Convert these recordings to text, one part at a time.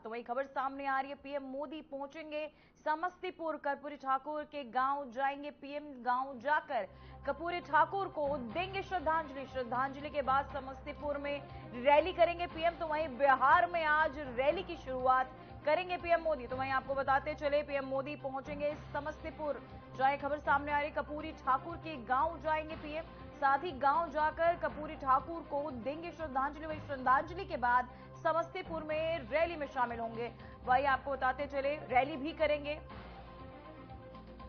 तो वही खबर सामने आ रही है, पीएम मोदी पहुंचेंगे समस्तीपुर, कर्पूरी ठाकुर के गांव जाएंगे पीएम। गांव जाकर कर्पूरी ठाकुर को देंगे श्रद्धांजलि। श्रद्धांजलि के बाद समस्तीपुर में रैली करेंगे पीएम। तो वहीं बिहार में आज रैली की शुरुआत करेंगे पीएम मोदी। तो वहीं आपको बताते चले, पीएम मोदी पहुंचेंगे समस्तीपुर। चाहे खबर सामने आ रही, कर्पूरी ठाकुर के गांव जाएंगे पीएम। साथ ही गांव जाकर कर्पूरी ठाकुर को देंगे श्रद्धांजलि। वही श्रद्धांजलि के बाद समस्तीपुर में रैली में शामिल होंगे। वही आपको बताते चले, रैली भी करेंगे।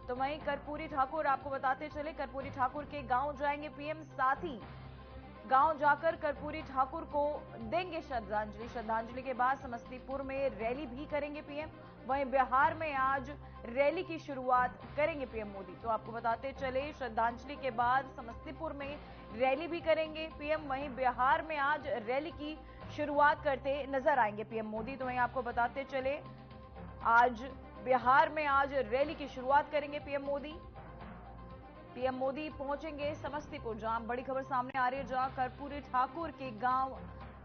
तो वहीं कर्पूरी ठाकुर, आपको बताते चले, कर्पूरी ठाकुर के गांव जाएंगे पीएम। साथ ही गांव जाकर कर्पूरी ठाकुर को देंगे श्रद्धांजलि। श्रद्धांजलि के बाद समस्तीपुर में रैली भी करेंगे पीएम। वहीं बिहार में आज रैली की शुरुआत करेंगे पीएम मोदी। तो आपको बताते चले, श्रद्धांजलि के बाद समस्तीपुर में रैली भी करेंगे पीएम। वहीं बिहार में आज रैली की शुरुआत करते नजर आएंगे पीएम मोदी। तो वहीं आपको बताते चले, आज बिहार में आज रैली की शुरुआत करेंगे पीएम मोदी। पीएम मोदी पहुंचेंगे समस्तीपुर, जहां बड़ी खबर सामने आ रही है, जहां कर्पूरी ठाकुर के गांव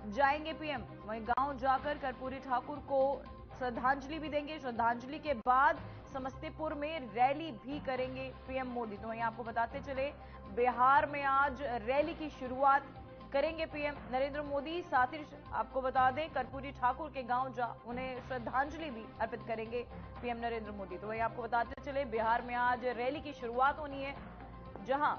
जाएंगे पीएम। वहीं गांव जाकर कर्पूरी ठाकुर को श्रद्धांजलि भी देंगे। श्रद्धांजलि के बाद समस्तीपुर में रैली भी करेंगे पीएम मोदी। तो वहीं आपको बताते चले, बिहार में आज रैली की शुरुआत करेंगे पीएम नरेंद्र मोदी। साथ ही आपको बता दें, कर्पूरी ठाकुर के गांव जा उन्हें श्रद्धांजलि भी अर्पित करेंगे पीएम नरेंद्र मोदी। तो वहीं आपको बताते चले, बिहार में आज रैली की शुरुआत होनी है, जहां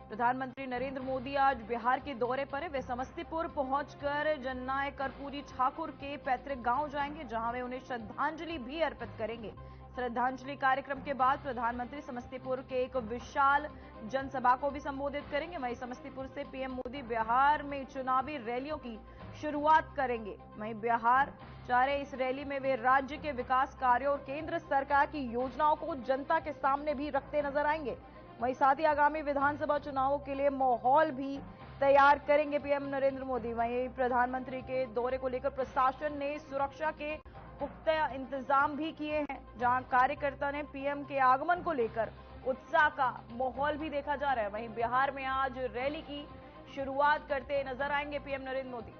प्रधानमंत्री नरेंद्र मोदी आज बिहार के दौरे पर है। वे समस्तीपुर पहुंचकर जननायक कर्पूरी ठाकुर के पैतृक गांव जाएंगे, जहां वे उन्हें श्रद्धांजलि भी अर्पित करेंगे। श्रद्धांजलि कार्यक्रम के बाद प्रधानमंत्री समस्तीपुर के एक विशाल जनसभा को भी संबोधित करेंगे। वहीं समस्तीपुर से पीएम मोदी बिहार में चुनावी रैलियों की शुरुआत करेंगे। वहीं बिहार जा रहे इस रैली में वे राज्य के विकास कार्यों और केंद्र सरकार की योजनाओं को जनता के सामने भी रखते नजर आएंगे। वहीं साथ ही आगामी विधानसभा चुनावों के लिए माहौल भी तैयार करेंगे पीएम नरेंद्र मोदी। वहीं प्रधानमंत्री के दौरे को लेकर प्रशासन ने सुरक्षा के पुख्ता इंतजाम भी किए हैं, जहां कार्यकर्ता ने पीएम के आगमन को लेकर उत्साह का माहौल भी देखा जा रहा है। वहीं बिहार में आज रैली की शुरुआत करते नजर आएंगे पीएम नरेंद्र मोदी।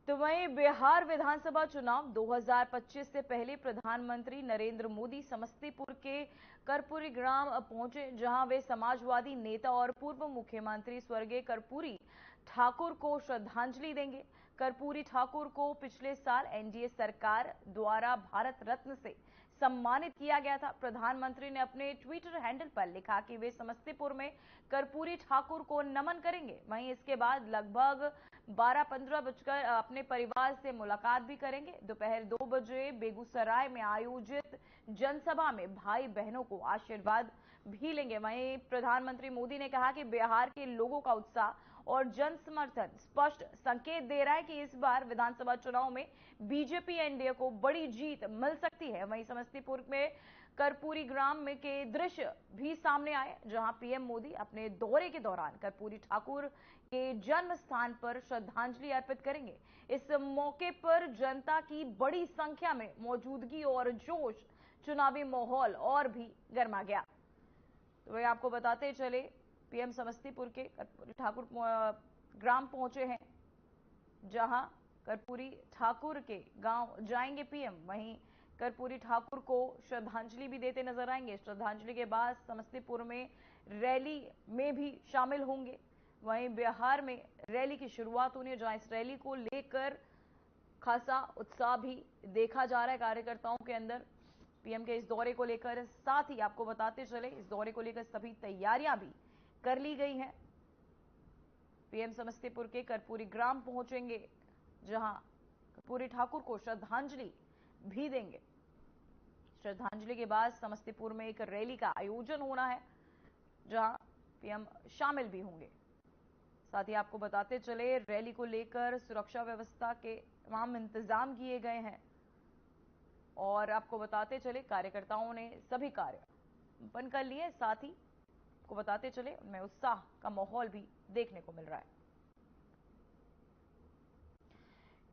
तो वहीं बिहार विधानसभा चुनाव 2025 से पहले प्रधानमंत्री नरेंद्र मोदी समस्तीपुर के कर्पूरी ग्राम पहुंचे, जहां वे समाजवादी नेता और पूर्व मुख्यमंत्री स्वर्गीय कर्पूरी ठाकुर को श्रद्धांजलि देंगे। कर्पूरी ठाकुर को पिछले साल एनडीए सरकार द्वारा भारत रत्न से सम्मानित किया गया था। प्रधानमंत्री ने अपने ट्विटर हैंडल पर लिखा कि वे समस्तीपुर में कर्पूरी ठाकुर को नमन करेंगे। वहीं इसके बाद लगभग 12-15 बजकर अपने परिवार से मुलाकात भी करेंगे। दोपहर 2 बजे बेगूसराय में आयोजित जनसभा में भाई बहनों को आशीर्वाद भी लेंगे। वहीं प्रधानमंत्री मोदी ने कहा कि बिहार के लोगों का उत्साह और जन समर्थन स्पष्ट संकेत दे रहा है कि इस बार विधानसभा चुनाव में बीजेपी एनडीए को बड़ी जीत मिल सकती है। वहीं समस्तीपुर में कर्पूरी ग्राम में के दृश्य भी सामने आए, जहां पीएम मोदी अपने दौरे के दौरान कर्पूरी ठाकुर के जन्म स्थान पर श्रद्धांजलि अर्पित करेंगे। इस मौके पर जनता की बड़ी संख्या में मौजूदगी और जोश, चुनावी माहौल और भी गर्मा गया। तो वही आपको बताते चले, पीएम समस्तीपुर के कर्पूरी ठाकुर ग्राम पहुंचे हैं, जहां कर्पूरी ठाकुर के गांव जाएंगे पीएम। वहीं कर्पूरी ठाकुर को श्रद्धांजलि भी देते नजर आएंगे। श्रद्धांजलि के बाद समस्तीपुर में रैली में भी शामिल होंगे। वहीं बिहार में रैली की शुरुआत होनी है, जहां इस रैली को लेकर खासा उत्साह भी देखा जा रहा है कार्यकर्ताओं के अंदर पीएम के इस दौरे को लेकर। साथ ही आपको बताते चले, इस दौरे को लेकर सभी तैयारियां भी कर ली गई हैं। पीएम समस्तीपुर के कर्पूरी ग्राम पहुंचेंगे, जहां कर्पूरी ठाकुर को श्रद्धांजलि भी देंगे। श्रद्धांजलि के बाद समस्तीपुर में एक रैली का आयोजन होना है, जहां पीएम शामिल भी होंगे। साथ ही आपको बताते चले, रैली को लेकर सुरक्षा व्यवस्था के तमाम इंतजाम किए गए हैं और आपको बताते चले, कार्यकर्ताओं ने सभी कार्य संपन्न कर लिए। साथ ही आपको बताते चले, उनमें उत्साह का माहौल भी देखने को मिल रहा है।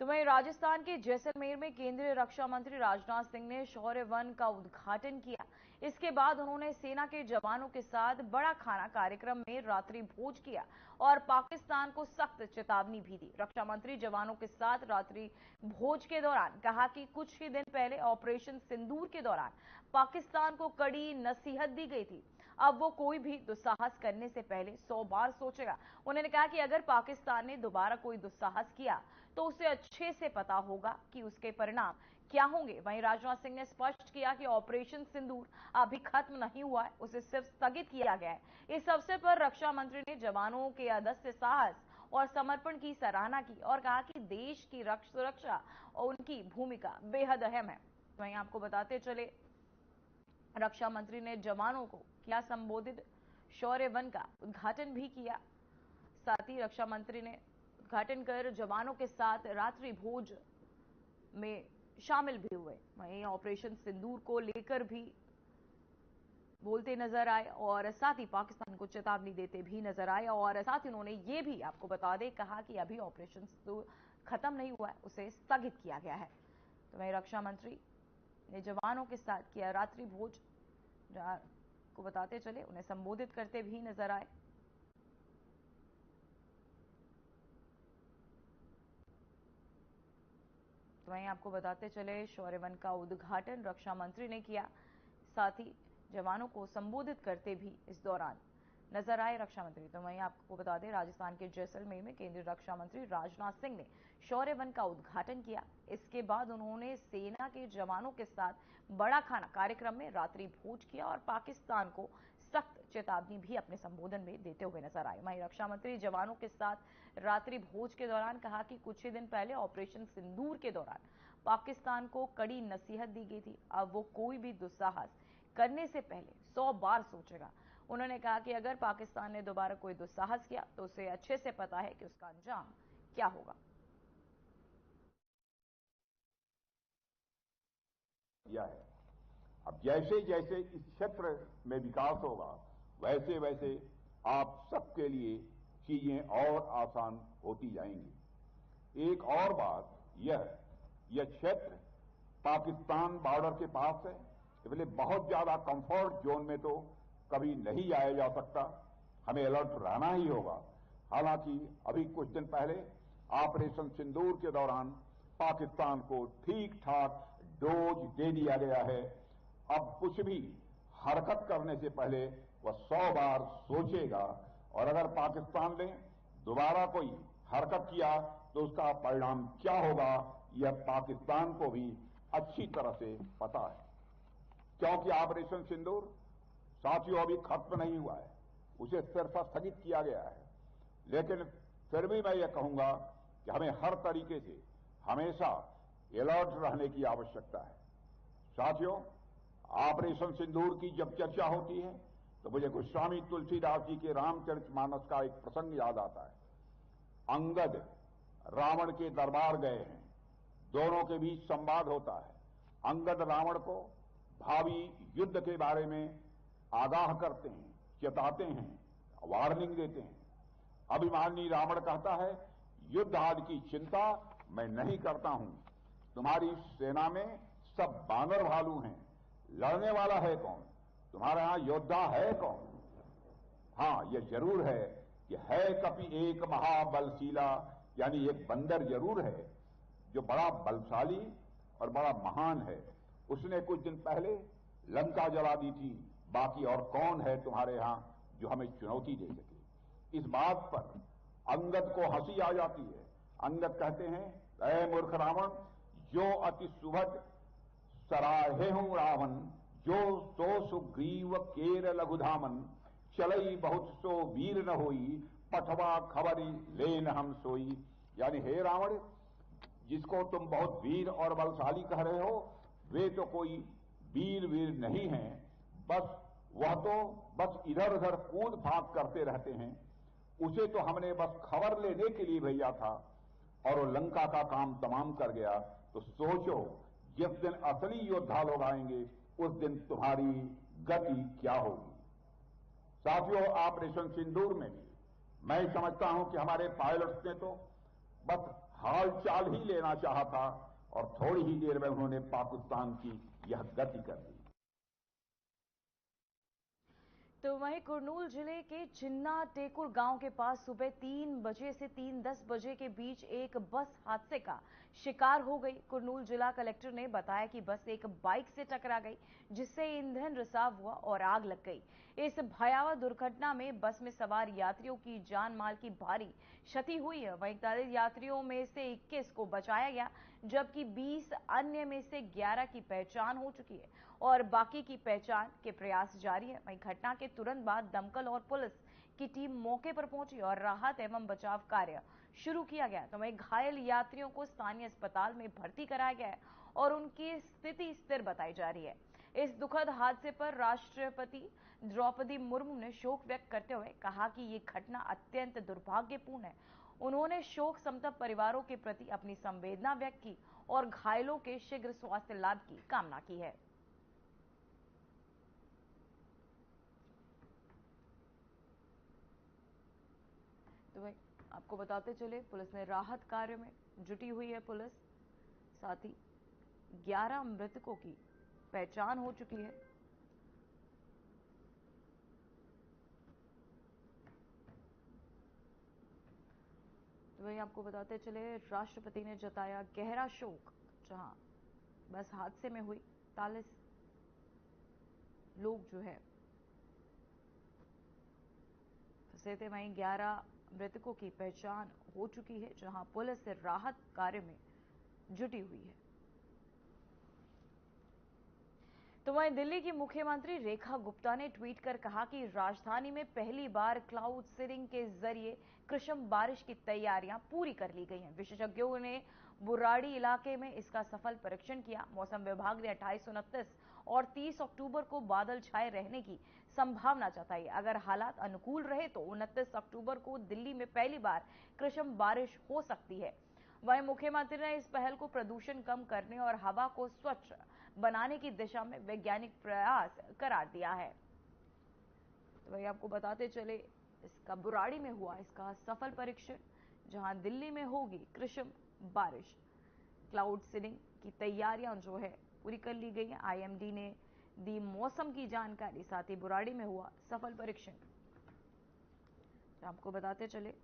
तो तो वहीं राजस्थान के जैसलमेर में केंद्रीय रक्षा मंत्री राजनाथ सिंह ने शौर्य वन का उद्घाटन किया। इसके बाद उन्होंने सेना के जवानों के साथ बड़ा खाना कार्यक्रम में रात्रि भोज किया और पाकिस्तान को सख्त चेतावनी भी दी। रक्षा मंत्री जवानों के साथ रात्रि भोज के दौरान कहा कि कुछ ही दिन पहले ऑपरेशन सिंदूर के दौरान पाकिस्तान को कड़ी नसीहत दी गई थी। अब वो कोई भी दुस्साहस करने से पहले 100 बार सोचेगा। उन्होंने कहा कि अगर पाकिस्तान ने दोबारा कोई दुस्साहस किया तो उसे अच्छे से पता होगा कि उसके परिणाम क्या होंगे। वहीं राजनाथ सिंह ने स्पष्ट किया कि ऑपरेशन सिंदूर अभी खत्म नहीं हुआ है, उसे सिर्फ स्थगित किया गया है। इस अवसर पर रक्षा मंत्री ने जवानों के अदम्य साहस और समर्पण की सराहना की और कहा कि देश की सुरक्षा और उनकी भूमिका बेहद अहम है। वहीं आपको बताते चले, रक्षा मंत्री ने जवानों को किया संबोधित, शौर्य वन का उद्घाटन भी किया। साथ ही रक्षा मंत्री ने उद्घाटन कर जवानों के साथ रात्रि भोज में शामिल भी हुए। वहीं ऑपरेशन सिंदूर को लेकर भी बोलते नजर आए और साथ ही पाकिस्तान को चेतावनी देते भी नजर आए और साथ ही उन्होंने ये भी आपको बता दें, कहा कि अभी ऑपरेशन सिंदूर खत्म नहीं हुआ है, उसे स्थगित किया गया है। तो वहीं रक्षा मंत्री ने जवानों के साथ किया रात्रि भोज, को बताते चले उन्हें संबोधित करते भी नजर आए। तो वहीं आपको बताते चले, शौर्य वन का उद्घाटन रक्षा मंत्री ने किया, साथ ही जवानों को संबोधित करते भी इस दौरान नजर आए रक्षा मंत्री। तो वहीं आपको बता दें, राजस्थान के जैसलमेर में केंद्रीय रक्षा मंत्री राजनाथ सिंह ने शौर्य वन का उद्घाटन किया। इसके बाद उन्होंने सेना के जवानों के साथ बड़ा खाना कार्यक्रम में रात्रि भोज किया और पाकिस्तान को सख्त चेतावनी भी अपने संबोधन में देते हुए नजर आए। वहीं रक्षा मंत्री जवानों के साथ रात्रि भोज के दौरान कहा कि कुछ ही दिन पहले ऑपरेशन सिंदूर के दौरान पाकिस्तान को कड़ी नसीहत दी गई थी। अब वो कोई भी दुस्साहस करने से पहले 100 बार सोचेगा। उन्होंने कहा कि अगर पाकिस्तान ने दोबारा कोई दुस्साहस किया तो उसे अच्छे से पता है कि उसका अंजाम क्या होगा। है अब जैसे जैसे इस क्षेत्र में विकास होगा, वैसे वैसे आप सबके लिए चीजें और आसान होती जाएंगी। एक और बात, यह क्षेत्र पाकिस्तान बॉर्डर के पास है, इसलिए बहुत ज्यादा कंफर्ट जोन में तो कभी नहीं आया जा सकता, हमें अलर्ट रहना ही होगा। हालांकि अभी कुछ दिन पहले ऑपरेशन सिंदूर के दौरान पाकिस्तान को ठीक ठाक डोज दे दिया गया है। अब कुछ भी हरकत करने से पहले वह 100 बार सोचेगा और अगर पाकिस्तान ने दोबारा कोई हरकत किया तो उसका परिणाम क्या होगा, यह पाकिस्तान को भी अच्छी तरह से पता है। क्योंकि ऑपरेशन सिंदूर साथियों अभी खत्म नहीं हुआ है, उसे सिर्फ स्थगित किया गया है। लेकिन फिर भी मैं यह कहूंगा कि हमें हर तरीके से हमेशा अलर्ट रहने की आवश्यकता है। साथियों, ऑपरेशन सिंदूर की जब चर्चा होती है तो मुझे गोस्वामी तुलसीदास जी के रामचरितमानस का एक प्रसंग याद आता है। अंगद रावण के दरबार गए हैं, दोनों के बीच संवाद होता है। अंगद रावण को भावी युद्ध के बारे में आगाह करते हैं, चेताते हैं, वार्निंग देते हैं। अभिमानी रावण कहता है, युद्ध आदि की चिंता मैं नहीं करता हूं, तुम्हारी सेना में सब बानर भालू हैं, लड़ने वाला है कौन, तुम्हारे यहां योद्धा है कौन? हां, यह जरूर है कि है कपि एक महाबलशीला, यानी एक बंदर जरूर है जो बड़ा बलशाली और बड़ा महान है। उसने कुछ दिन पहले लंका जला दी थी, बाकी और कौन है तुम्हारे यहां जो हमें चुनौती दे सके? इस बात पर अंगद को हंसी आ जाती है। अंगद कहते हैं, ऐ मूर्ख रावण, जो अति सुभग सराहे हूं रावण, जो सो सुग्रीव केर लघुधामन, चलई बहुत सो वीर न होई, पठवा खबरी लेन हम सोई। यानी हे रावण, जिसको तुम बहुत वीर और बलशाली कह रहे हो, वे तो कोई वीर नहीं हैं, वह तो बस इधर उधर कूद फांक करते रहते हैं। उसे तो हमने बस खबर लेने के लिए भेजा था और वो लंका का काम तमाम कर गया। तो सोचो, जिस दिन असली योद्धा लोग आएंगे उस दिन तुम्हारी गति क्या होगी। साथियों, ऑपरेशन सिंदूर में भी मैं समझता हूं कि हमारे पायलट्स ने तो बस हाल चाल ही लेना चाहा था और थोड़ी ही देर में उन्होंने पाकिस्तान की यह गति कर दी। तो वहीं कुरनूल जिले के चिन्ना टेकुर गांव के पास सुबह 3 बजे से 3:10 बजे के बीच एक बस हादसे का शिकार हो गई। कुरनूल जिला कलेक्टर ने बताया कि बस एक बाइक से टकरा गई, जिससे ईंधन रिसाव हुआ और आग लग गई। इस भयावह दुर्घटना में बस में सवार यात्रियों की जान माल की भारी क्षति हुई है। वहीं 41 यात्रियों में से 21 को बचाया गया, जबकि 20 अन्य में से 11 की पहचान हो चुकी है और बाकी की पहचान के प्रयास जारी है। वहीं घटना के तुरंत बाद दमकल और पुलिस की टीम मौके पर पहुंची और राहत एवं बचाव कार्य शुरू किया गया। तो वहीं घायल यात्रियों को स्थानीय अस्पताल में भर्ती कराया गया है और उनकी स्थिति स्थिर बताई जा रही है। इस दुखद हादसे पर राष्ट्रपति द्रौपदी मुर्मू ने शोक व्यक्त करते हुए कहा कि ये घटना अत्यंत दुर्भाग्यपूर्ण है। उन्होंने शोक संतप्त परिवारों के प्रति अपनी संवेदना व्यक्त की और घायलों के शीघ्र स्वास्थ्य लाभ की कामना की है। तो भाई आपको बताते चले, पुलिस ने राहत कार्य में जुटी हुई है। पुलिस साथ ही 11 मृतकों की पहचान हो चुकी है। तो वही आपको बताते चले, राष्ट्रपति ने जताया गहरा शोक। जहां बस हादसे में हुई 43 लोग जो है फंसे थे, वहीं 11 मृतकों की पहचान हो चुकी है, जहां पुलिस राहत कार्य में जुटी हुई है। तो वहीं दिल्ली की मुख्यमंत्री रेखा गुप्ता ने ट्वीट कर कहा कि राजधानी में पहली बार क्लाउड सीडिंग के जरिए कृषम बारिश की तैयारियां पूरी कर ली गई हैं। विशेषज्ञों ने बुराड़ी इलाके में इसका सफल परीक्षण किया। मौसम विभाग ने 28, 29 और 30 अक्टूबर को बादल छाए रहने की संभावना जताई। अगर हालात अनुकूल रहे तो 29 अक्टूबर को दिल्ली में पहली बार कृषम बारिश हो सकती है। वहीं मुख्यमंत्री ने इस पहल को प्रदूषण कम करने और हवा को स्वच्छ बनाने की दिशा में वैज्ञानिक प्रयास करार दिया है। तो वही आपको बताते चले, इसका बुराड़ी में हुआ इसका सफल परीक्षण, जहां दिल्ली में होगी कृषम बारिश। क्लाउड सीडिंग की तैयारियां जो है पूरी कर ली गई है। आईएमडी ने दी मौसम की जानकारी, साथ ही बुराड़ी में हुआ सफल परीक्षण। आपको बताते चले,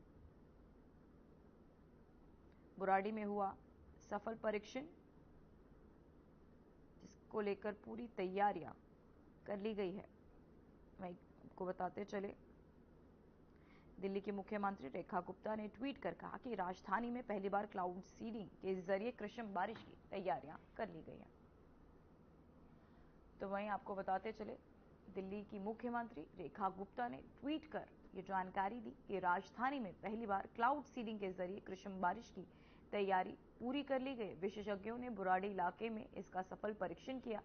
बुराड़ी में हुआ सफल परीक्षण, जिसको लेकर पूरी तैयारियां कर ली गई है। मैं आपको बताते चले, दिल्ली की मुख्यमंत्री रेखा गुप्ता ने ट्वीट कर कहा कि राजधानी में पहली बार क्लाउड सीडिंग के जरिए कृषम बारिश की तैयारियां कर ली गई हैं। तो वहीं आपको बताते चले, दिल्ली की मुख्यमंत्री रेखा गुप्ता ने ट्वीट कर ये जानकारी दी कि राजधानी में पहली बार क्लाउड सीडिंग के जरिए कृषम बारिश की तैयारी पूरी कर ली गई। विशेषज्ञों ने बुराड़ी इलाके में इसका सफल परीक्षण किया।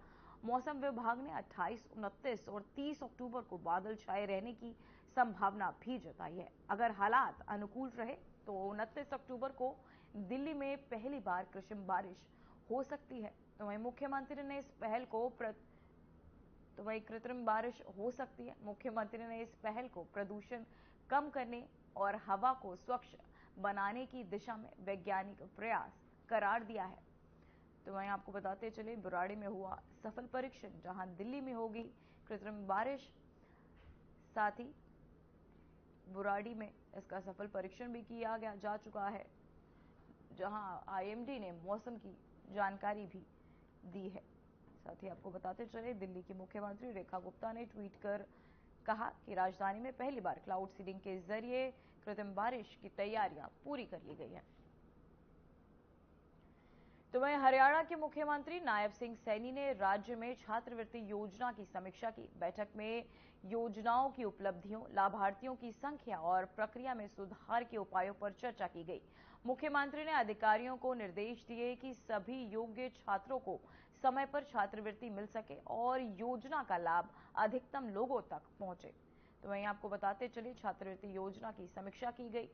मौसम विभाग ने 28, 29 और 30 अक्टूबर को बादल छाए रहने की संभावना भी जताई है। अगर हालात अनुकूल रहे तो 29 अक्टूबर को दिल्ली में पहली बार कृषम बारिश हो सकती है। तो वहीं मुख्यमंत्री ने इस पहल को तो वही कृत्रिम बारिश हो सकती है। मुख्यमंत्री ने इस पहल को प्रदूषण कम करने और हवा को स्वच्छ बनाने की दिशा में वैज्ञानिक प्रयास करार दिया है। तो वहीं आपको बताते चले, बुराड़ी में हुआ सफल परीक्षण, जहां दिल्ली में होगी कृत्रिम बारिश। साथ ही बुराड़ी में इसका सफल परीक्षण भी किया गया जा चुका है, जहां आईएमडी ने मौसम की जानकारी भी दी है। साथ ही आपको बताते चले, दिल्ली की मुख्यमंत्री रेखा गुप्ता ने ट्वीट कर कहा कि राजधानी में पहली बार क्लाउड सीडिंग के जरिए कृत्रिम बारिश की तैयारियां पूरी कर ली गई है। तो वहीं हरियाणा के मुख्यमंत्री नायब सिंह सैनी ने राज्य में छात्रवृत्ति योजना की समीक्षा की। बैठक में योजनाओं की उपलब्धियों, लाभार्थियों की संख्या और प्रक्रिया में सुधार के उपायों पर चर्चा की गई। मुख्यमंत्री ने अधिकारियों को निर्देश दिए कि सभी योग्य छात्रों को समय पर छात्रवृत्ति मिल सके और योजना का लाभ अधिकतम लोगों तक पहुंचे। तो वहीं आपको बताते चले, छात्रवृत्ति योजना की समीक्षा की गई।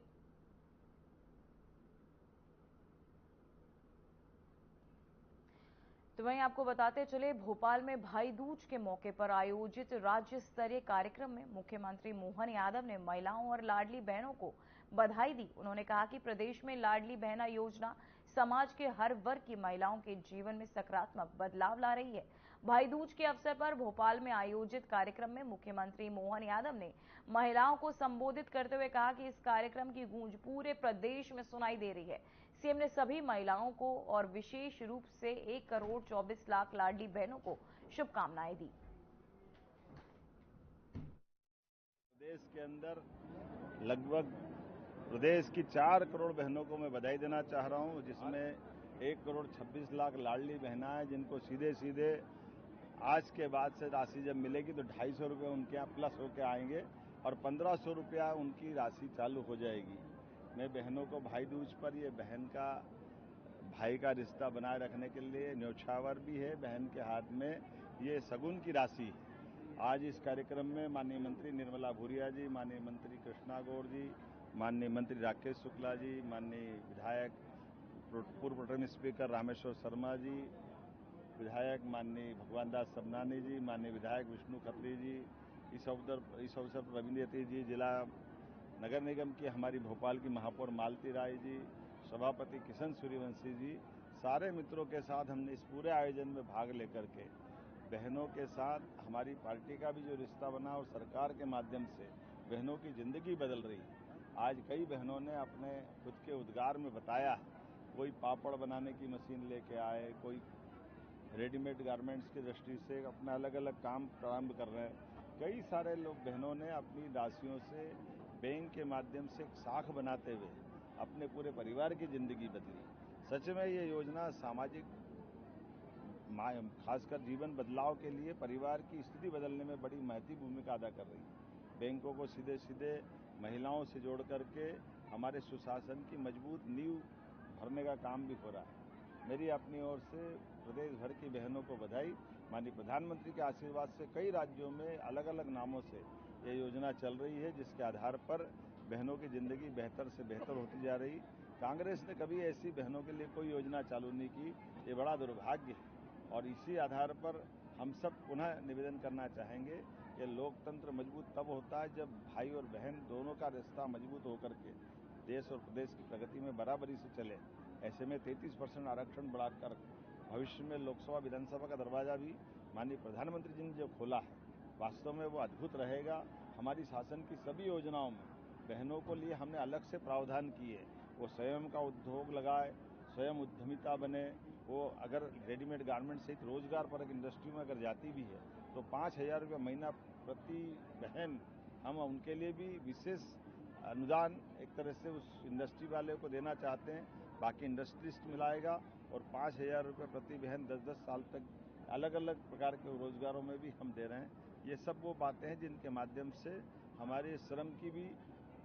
तो वहीं आपको बताते चले, भोपाल में भाई दूज के मौके पर आयोजित राज्य स्तरीय कार्यक्रम में मुख्यमंत्री मोहन यादव ने महिलाओं और लाडली बहनों को बधाई दी। उन्होंने कहा कि प्रदेश में लाडली बहना योजना समाज के हर वर्ग की महिलाओं के जीवन में सकारात्मक बदलाव ला रही है। भाई दूज के अवसर पर भोपाल में आयोजित कार्यक्रम में मुख्यमंत्री मोहन यादव ने महिलाओं को संबोधित करते हुए कहा कि इस कार्यक्रम की गूंज पूरे प्रदेश में सुनाई दे रही है। सीएम ने सभी महिलाओं को और विशेष रूप से 1 करोड़ 24 लाख लाडली बहनों को शुभकामनाएं दी। प्रदेश के अंदर लगभग प्रदेश की 4 करोड़ बहनों को मैं बधाई देना चाह रहा हूं, जिसमें 1 करोड़ 26 लाख लाडली बहनाएं जिनको सीधे सीधे आज के बाद से राशि जब मिलेगी तो 250 रुपये उनके यहाँ प्लस होकर आएंगे और 1500 रुपया उनकी राशि चालू हो जाएगी। मैं बहनों को भाई दूज पर ये बहन का भाई का रिश्ता बनाए रखने के लिए न्योछावर भी है, बहन के हाथ में ये सगुन की राशि है। आज इस कार्यक्रम में माननीय मंत्री निर्मला भूरिया जी, माननीय मंत्री कृष्णा गौड़ जी, माननीय मंत्री राकेश शुक्ला जी, माननीय विधायक पूर्व प्रोटेम स्पीकर रामेश्वर शर्मा जी, विधायक माननीय भगवान दास सबनानी जी, माननीय विधायक विष्णु खत्री जी, इस अवसर पर रविंद्र यती जी, जिला नगर निगम की हमारी भोपाल की महापौर मालती राय जी, सभापति किशन सूर्यवंशी जी, सारे मित्रों के साथ हमने इस पूरे आयोजन में भाग लेकर के बहनों के साथ हमारी पार्टी का भी जो रिश्ता बना और सरकार के माध्यम से बहनों की जिंदगी बदल रही है। आज कई बहनों ने अपने खुद के उद्गार में बताया, कोई पापड़ बनाने की मशीन लेके आए, कोई रेडीमेड गारमेंट्स की दृष्टि से अपना अलग अलग काम प्रारंभ कर रहे हैं। कई सारे लोग बहनों ने अपनी राशियों से बैंक के माध्यम से एक साख बनाते हुए अपने पूरे परिवार की जिंदगी बदली। सच में ये योजना सामाजिक खासकर जीवन बदलाव के लिए परिवार की स्थिति बदलने में बड़ी महत्वपूर्ण भूमिका अदा कर रही है। बैंकों को सीधे सीधे महिलाओं से जोड़ करके हमारे सुशासन की मजबूत नींव भरने का काम भी हो रहा है। मेरी अपनी ओर से प्रदेश भर की बहनों को बधाई। माननीय प्रधानमंत्री के आशीर्वाद से कई राज्यों में अलग अलग नामों से ये योजना चल रही है, जिसके आधार पर बहनों की जिंदगी बेहतर से बेहतर होती जा रही। कांग्रेस ने कभी ऐसी बहनों के लिए कोई योजना चालू नहीं की, ये बड़ा दुर्भाग्य है। और इसी आधार पर हम सब पुनः निवेदन करना चाहेंगे कि लोकतंत्र मजबूत तब होता है जब भाई और बहन दोनों का रिश्ता मजबूत होकर के देश और प्रदेश की प्रगति में बराबरी से चले। ऐसे में 33% आरक्षण बढ़ाकर भविष्य में लोकसभा विधानसभा का दरवाजा भी माननीय प्रधानमंत्री जी ने जो खोला है, वास्तव में वो अद्भुत रहेगा। हमारी शासन की सभी योजनाओं में बहनों को लिए हमने अलग से प्रावधान किए। वो स्वयं का उद्योग लगाए, स्वयं उद्यमिता बने। वो अगर रेडीमेड गारमेंट सहित रोजगार पर एक इंडस्ट्री में अगर जाती भी है तो 5,000 रुपये महीना प्रति बहन हम उनके लिए भी विशेष अनुदान एक तरह से उस इंडस्ट्री वाले को देना चाहते हैं। बाकी इंडस्ट्रिस्ट मिलाएगा और 5,000 रुपये प्रति बहन 10-10 साल तक अलग अलग प्रकार के रोजगारों में भी हम दे रहे हैं। ये सब वो बातें हैं जिनके माध्यम से हमारे श्रम की भी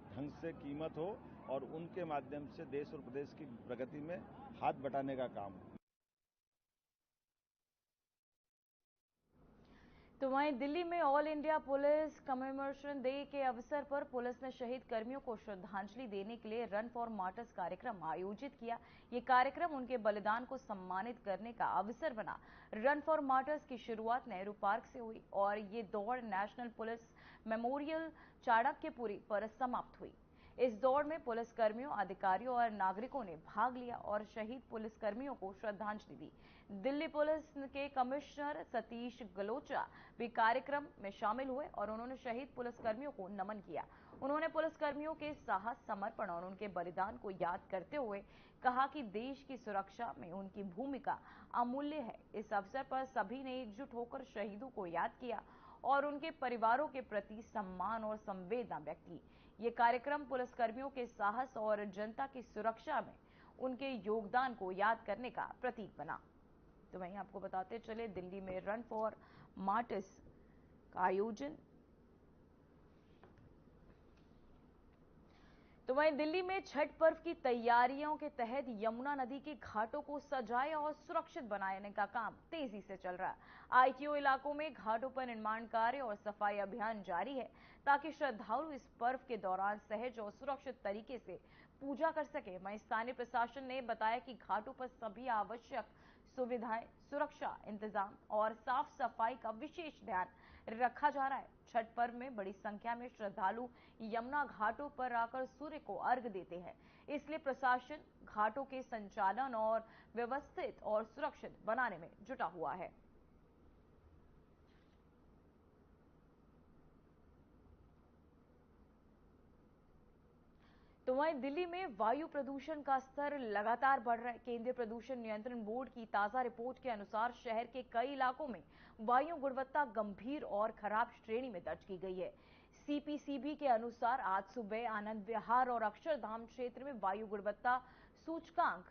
ढंग से कीमत हो और उनके माध्यम से देश और प्रदेश की प्रगति में हाथ बटाने का काम हो। तो वहीं दिल्ली में all India police commemoration day के अवसर पर पुलिस ने शहीद कर्मियों को श्रद्धांजलि देने के लिए रन फॉर मार्टर्स कार्यक्रम आयोजित किया। ये कार्यक्रम उनके बलिदान को सम्मानित करने का अवसर बना। रन फॉर मार्टर्स की शुरुआत नेहरू पार्क से हुई और ये दौड़ नेशनल पुलिस मेमोरियल चाणक्यपुरी पर समाप्त हुई। इस दौड़ में पुलिसकर्मियों, अधिकारियों और नागरिकों ने भाग लिया और शहीद पुलिसकर्मियों को श्रद्धांजलि दी। दिल्ली पुलिस के कमिश्नर सतीश गलोचा भी कार्यक्रम में शामिल हुए और उन्होंने शहीद पुलिसकर्मियों को नमन किया। उन्होंने पुलिसकर्मियों के साहस, समर्पण और उनके बलिदान को याद करते हुए कहा कि देश की सुरक्षा में उनकी भूमिका अमूल्य है। इस अवसर पर सभी ने एकजुट होकर शहीदों को याद किया और उनके परिवारों के प्रति सम्मान और संवेदना व्यक्त की। ये कार्यक्रम पुलिसकर्मियों के साहस और जनता की सुरक्षा में उनके योगदान को याद करने का प्रतीक बना। तो वहीं आपको बताते चले, दिल्ली में रन फॉर मार्टर्स का आयोजन। तो वहीं दिल्ली में छठ पर्व की तैयारियों के तहत यमुना नदी के घाटों को सजाए और सुरक्षित बनाने का काम तेजी से चल रहा है। आईटीओ इलाकों में घाटों पर निर्माण कार्य और सफाई अभियान जारी है ताकि श्रद्धालु इस पर्व के दौरान सहज और सुरक्षित तरीके से पूजा कर सके। वहीं स्थानीय प्रशासन ने बताया कि घाटों पर सभी आवश्यक सुविधाएं, सुरक्षा इंतजाम और साफ सफाई का विशेष ध्यान रखा जा रहा है। छठ पर्व में बड़ी संख्या में श्रद्धालु यमुना घाटों पर आकर सूर्य को अर्घ्य देते हैं। इसलिए प्रशासन घाटों के संचालन और व्यवस्थित और सुरक्षित बनाने में जुटा हुआ है। तो वहीं दिल्ली में वायु प्रदूषण का स्तर लगातार बढ़ रहा है। केंद्रीय प्रदूषण नियंत्रण बोर्ड की ताजा रिपोर्ट के अनुसार शहर के कई इलाकों में वायु गुणवत्ता गंभीर और खराब श्रेणी में दर्ज की गई है। सीपीसीबी के अनुसार आज सुबह आनंद विहार और अक्षरधाम क्षेत्र में वायु गुणवत्ता सूचकांक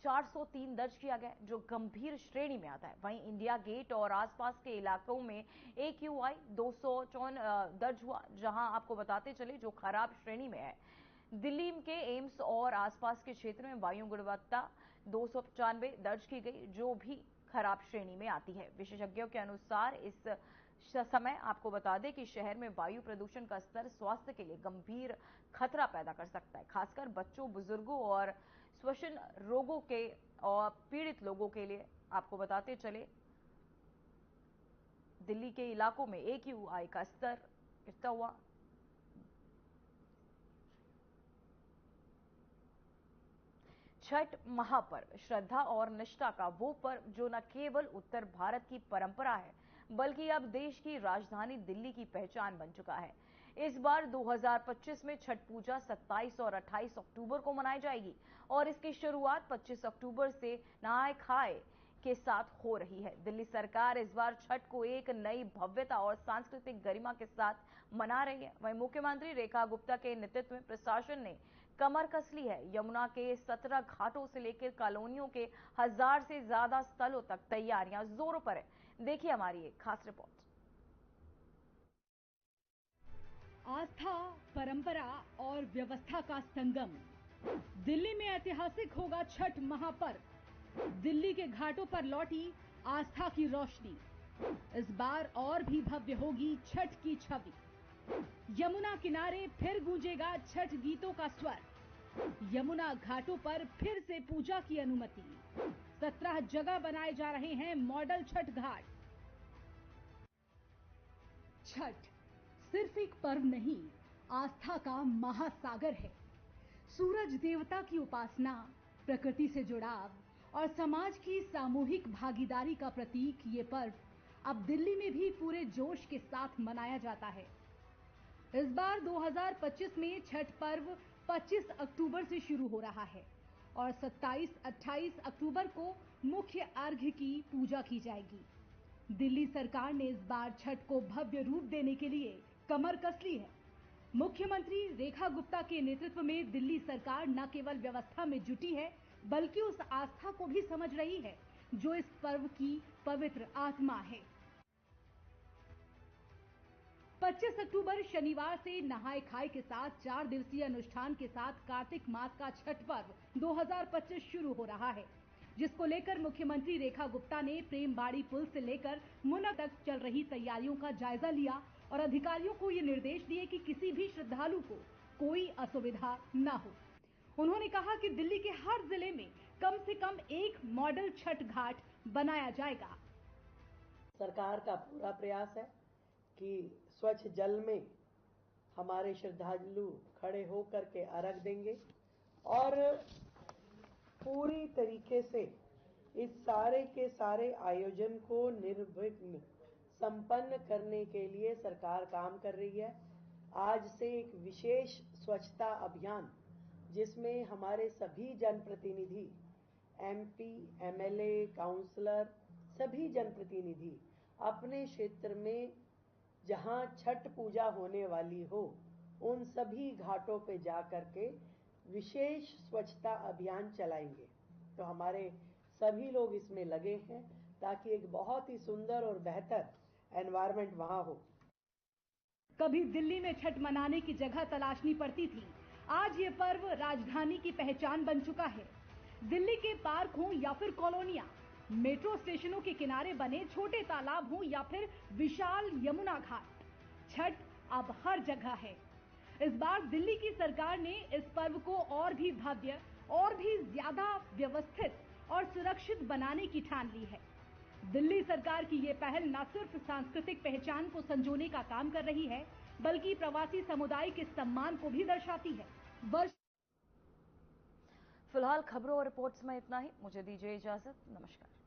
403 दर्ज किया गया, जो गंभीर श्रेणी में आता है। वहीं इंडिया गेट और आसपास के इलाकों में AQI 254 दर्ज हुआ, जहां आपको बताते चले जो खराब श्रेणी में है। दिल्ली के एम्स और आसपास के क्षेत्र में वायु गुणवत्ता 295 दर्ज की गई, जो भी खराब श्रेणी में आती है। विशेषज्ञों के अनुसार इस समय आपको बता दें कि शहर में वायु प्रदूषण का स्तर स्वास्थ्य के लिए गंभीर खतरा पैदा कर सकता है, खासकर बच्चों, बुजुर्गों और श्वसन रोगों के और पीड़ित लोगों के लिए। आपको बताते चले दिल्ली के इलाकों में AQI का स्तर गिरता हुआ। छठ महापर्व श्रद्धा और निष्ठा का वो पर्व जो न केवल उत्तर भारत की परंपरा है, बल्कि अब देश की राजधानी दिल्ली की पहचान बन चुका है। इस बार 2025 में छठ पूजा 27 और 28 अक्टूबर को मनाई जाएगी और इसकी शुरुआत 25 अक्टूबर से नहाय खाए के साथ हो रही है। दिल्ली सरकार इस बार छठ को एक नई भव्यता और सांस्कृतिक गरिमा के साथ मना रही है। वहीं मुख्यमंत्री रेखा गुप्ता के नेतृत्व में प्रशासन ने कमर कस ली है। यमुना के 17 घाटों से लेकर कॉलोनियों के 1000 से ज्यादा स्थलों तक तैयारियां जोरों पर है। देखिए हमारी एक खास रिपोर्ट। आस्था, परंपरा और व्यवस्था का संगम। दिल्ली में ऐतिहासिक होगा छठ महापर्व। दिल्ली के घाटों पर लौटी आस्था की रोशनी। इस बार और भी भव्य होगी छठ की छवि। यमुना किनारे फिर गूंजेगा छठ गीतों का स्वर। यमुना घाटों पर फिर से पूजा की अनुमति। 17 जगह बनाए जा रहे हैं मॉडल छठ घाट। छठ सिर्फ एक पर्व नहीं, आस्था का महासागर है। सूरज देवता की उपासना, प्रकृति से जुड़ाव और समाज की सामूहिक भागीदारी का प्रतीक ये पर्व अब दिल्ली में भी पूरे जोश के साथ मनाया जाता है। इस बार 2025 में छठ पर्व 25 अक्टूबर से शुरू हो रहा है और 27-28 अक्टूबर को मुख्य अर्घ्य की पूजा की जाएगी। दिल्ली सरकार ने इस बार छठ को भव्य रूप देने के लिए कमर कस ली है। मुख्यमंत्री रेखा गुप्ता के नेतृत्व में दिल्ली सरकार न केवल व्यवस्था में जुटी है, बल्कि उस आस्था को भी समझ रही है जो इस पर्व की पवित्र आत्मा है। 25 अक्टूबर शनिवार से नहाय खाए के साथ 4 दिवसीय अनुष्ठान के साथ कार्तिक मास का छठ पर्व 2025 शुरू हो रहा है, जिसको लेकर मुख्यमंत्री रेखा गुप्ता ने प्रेमबाड़ी पुल से लेकर मुनक तक चल रही तैयारियों का जायजा लिया और अधिकारियों को ये निर्देश दिए कि किसी भी श्रद्धालु को कोई असुविधा न हो। उन्होंने कहा कि दिल्ली के हर जिले में कम से कम एक मॉडल छठ घाट बनाया जाएगा। सरकार का पूरा प्रयास है कि स्वच्छ जल में हमारे श्रद्धालु खड़े होकर के अर्घ देंगे और पूरी तरीके से इस सारे के सारे आयोजन को निर्विघ्न संपन्न करने के लिए सरकार काम कर रही है। आज से एक विशेष स्वच्छता अभियान जिसमें हमारे सभी जनप्रतिनिधि, MP, MLA, काउंसलर, सभी जनप्रतिनिधि अपने क्षेत्र में जहां छठ पूजा होने वाली हो उन सभी घाटों पे जा करके विशेष स्वच्छता अभियान चलाएंगे। तो हमारे सभी लोग इसमें लगे हैं ताकि एक बहुत ही सुंदर और बेहतर एनवायरनमेंट वहां हो। कभी दिल्ली में छठ मनाने की जगह तलाशनी पड़ती थी, आज ये पर्व राजधानी की पहचान बन चुका है। दिल्ली के पार्क हों या फिर कॉलोनियां, मेट्रो स्टेशनों के किनारे बने छोटे तालाब हों या फिर विशाल यमुना घाट, छठ अब हर जगह है। इस बार दिल्ली की सरकार ने इस पर्व को और भी भव्य और भी ज्यादा व्यवस्थित और सुरक्षित बनाने की ठान ली है। दिल्ली सरकार की ये पहल न सिर्फ सांस्कृतिक पहचान को संजोने का काम कर रही है, बल्कि प्रवासी समुदाय के सम्मान को भी दर्शाती है। फिलहाल खबरों और रिपोर्ट्स में इतना ही। मुझे दीजिए इजाजत। नमस्कार।